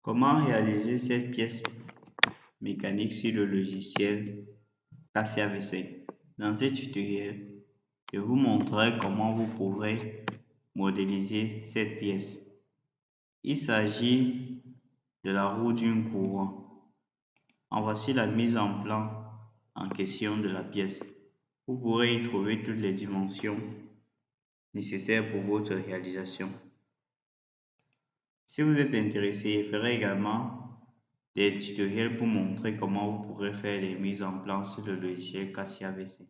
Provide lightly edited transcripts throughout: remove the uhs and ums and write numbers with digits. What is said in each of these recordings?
Comment réaliser cette pièce mécanique sur le logiciel Cassia V5? Dans ce tutoriel, je vous montrerai comment vous pourrez modéliser cette pièce. Il s'agit de la roue d'une courroie. En voici la mise en plan en question de la pièce. Vous pourrez y trouver toutes les dimensions nécessaires pour votre réalisation. Si vous êtes intéressé, je ferai également des tutoriels pour montrer comment vous pourrez faire les mises en plan sur le logiciel Cassia V5.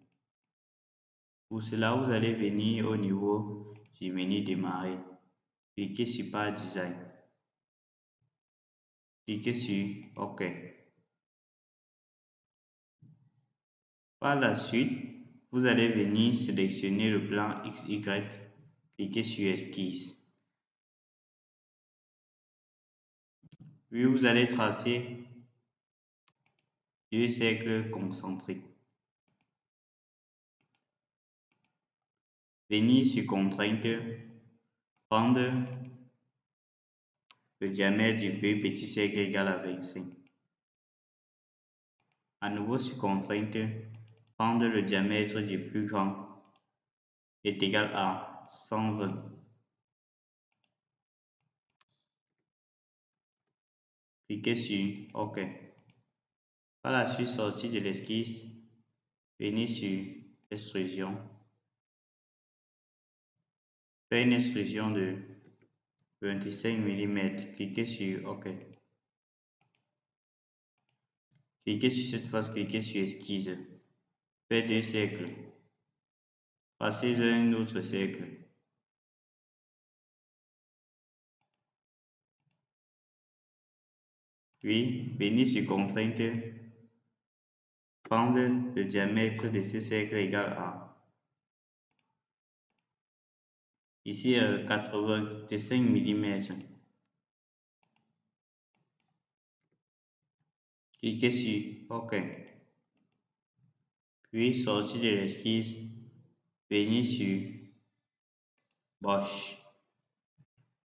Pour cela, vous allez venir au niveau du menu Démarrer, cliquez sur Part Design, cliquez sur OK. Par la suite, vous allez venir sélectionner le plan XY, cliquez sur Esquisse. Puis vous allez tracer deux cercles concentriques. Venir sur Contrainte, prendre le diamètre du plus petit cercle égal à 25. À nouveau sur Contrainte, prendre le diamètre du plus grand est égal à 120. Cliquez sur OK. Par la suite, sortir de l'esquisse, venir sur Extrusion. Faire une extrusion de 25 mm. Cliquez sur OK. Cliquez sur cette face, cliquez sur Esquisse. Faites deux cercles. Passez un autre cercle. Puis, venez sur Contrainte, prendre le diamètre de ce cercle égal à ici 85 mm. Cliquez sur OK. Puis sortir de l'esquisse, venir sur Bosch.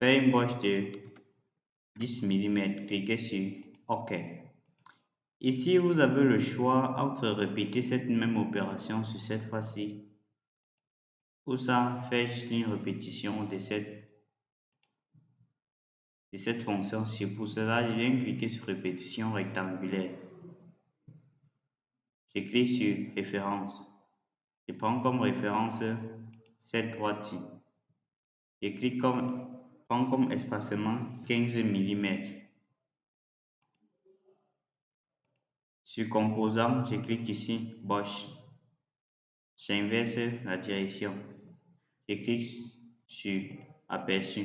Faire une boche de 10 mm. Cliquez sur OK. Ici, vous avez le choix entre répéter cette même opération sur cette fois-ci ou ça faire juste une répétition de cette fonction-ci. Pour cela, je viens cliquer sur répétition rectangulaire. Je clique sur référence. Je prends comme référence cette droite-ci. Je prends comme espacement 15 mm. Sur composant, je clique ici, Bosch. J'inverse la direction. Je clique sur aperçu.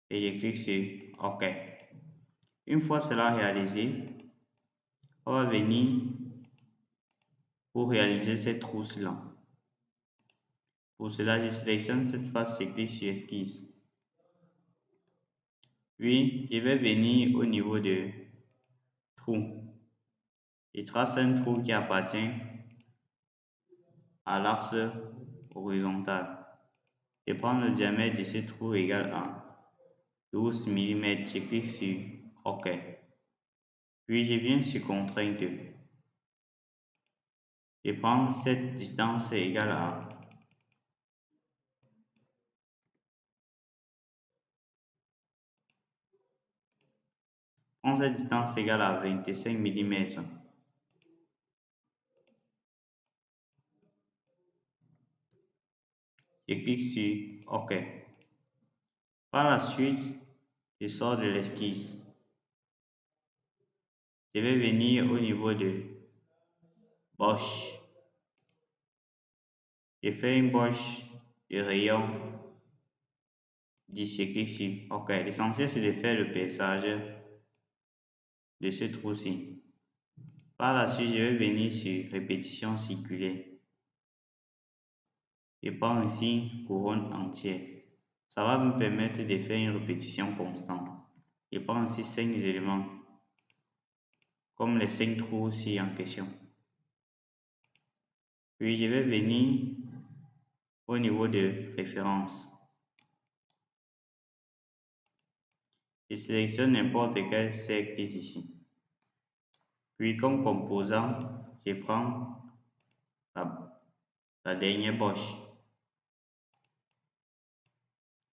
Et je clique sur OK. Une fois cela réalisé, on va venir pour réaliser cette trousse-là. Pour cela, je sélectionne cette face, je clique sur Esquisse. Puis, je vais venir au niveau de trou. Je trace un trou qui appartient à l'axe horizontal. Je prends le diamètre de ce trou égal à 12 mm. Je clique sur OK. Puis, je viens sur Contrainte. Je prends cette distance égale à cette distance égale à 25 mm. Je clique sur OK. Par la suite, je sors de l'esquisse. Je vais venir au niveau de Bosch. Je fais une boche de rayon 10. Je clique sur OK. L'essentiel, c'est de faire le perçage de ce trou-ci. Par la suite, je vais venir sur répétition circulaire. Je prends ici couronne entière. Ça va me permettre de faire une répétition constante. Je prends ici 5 éléments, comme les 5 trous ici en question. Puis je vais venir au niveau de référence. Je sélectionne n'importe quel cercle ici. Puis comme composant, je prends la dernière broche.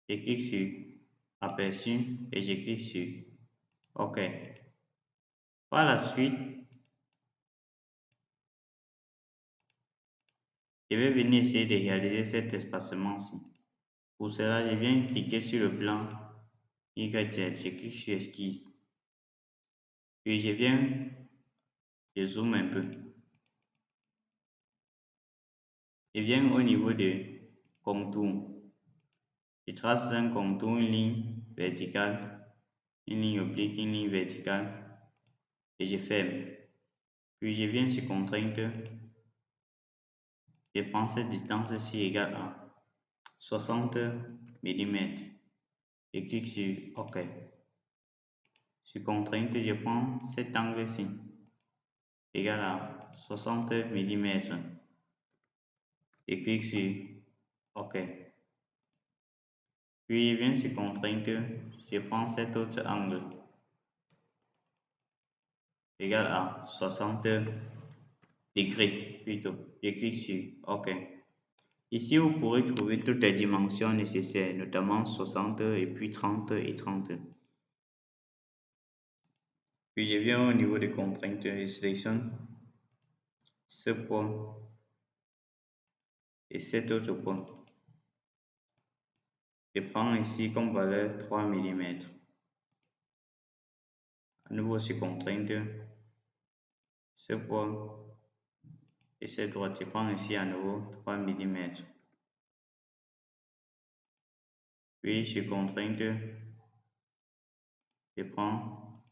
Je clique sur Aperçu et je clique sur OK. Par la suite, je vais venir essayer de réaliser cet espacement-ci. Pour cela, je viens cliquer sur le plan YZ, je clique sur Esquisse. Puis je zoome un peu. Je viens au niveau de contour. Je trace un contour, une ligne verticale, une ligne oblique, une ligne verticale et je ferme. Puis je viens sur contrainte. Je prends cette distance-ci égale à 60 mm. Je clique sur OK. Sur contrainte, je prends cet angle-ci égal à 60 mm. Je clique sur OK. Puis je viens sur contrainte, je prends cet autre angle égal à 60 degrés plutôt. Je clique sur OK. Ici, vous pourrez trouver toutes les dimensions nécessaires, notamment 60 et puis 30 et 30. Puis je viens au niveau des contraintes, je sélectionne ce point et cet autre point. Je prends ici comme valeur 3 mm. À nouveau sur contrainte, ce point et cette droite, je prends ici à nouveau 3 mm. Puis sur contrainte, je prends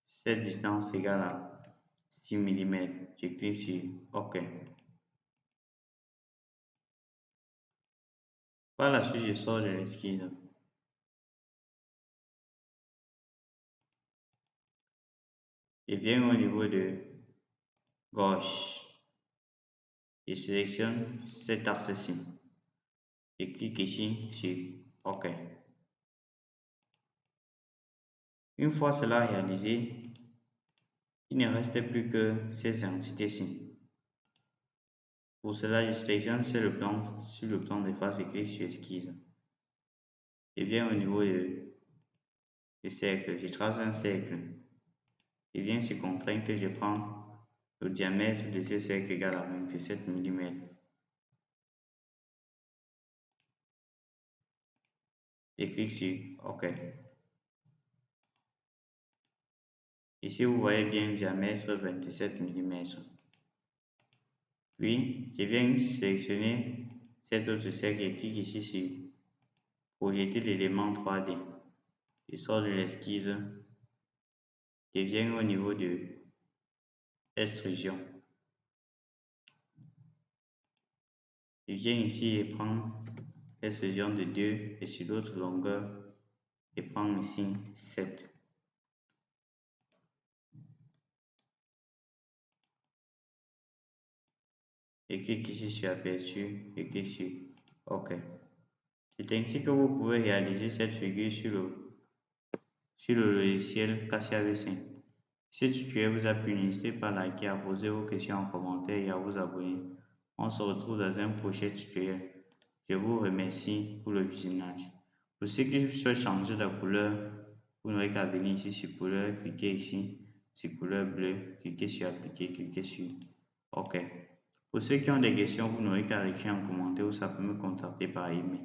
cette distance égale à 6 mm. Je clique sur OK. Par la suite, je sors de l'esquisse. Je viens au niveau de gauche. Je sélectionne cet axe-ci. Je clique ici sur OK. Une fois cela réalisé, il ne reste plus que ces entités-ci. Pour cela, je sélectionne sur le plan de face et clique sur Esquisse. Je viens au niveau du cercle. Je trace un cercle. Je viens sur Contrainte, je prends le diamètre de ce cercle égal à 27 mm. Je clique sur OK. Ici, vous voyez bien diamètre 27 mm. Puis, je viens sélectionner cet autre cercle et clique ici sur Projeter l'élément 3D. Je sors de l'esquisse. Je viens au niveau de Extrusion. Je viens ici et prends l'extrusion de 2 et sur l'autre longueur, je prends ici 7. Je clique ici sur Aperçu et clique sur OK. C'est ainsi que vous pouvez réaliser cette figure sur le logiciel Cassia V5. Si ce tutoriel vous a plu, n'hésitez pas à liker, à poser vos questions en commentaire et à vous abonner. On se retrouve dans un prochain tutoriel. Je vous remercie pour le visionnage. Pour ceux qui souhaitent changer de couleur, vous n'aurez qu'à venir ici sur couleur, cliquez ici sur couleur bleue, cliquez sur appliquer, cliquez sur OK. Pour ceux qui ont des questions, vous n'aurez qu'à l'écrire en commentaire ou simplement me contacter par email.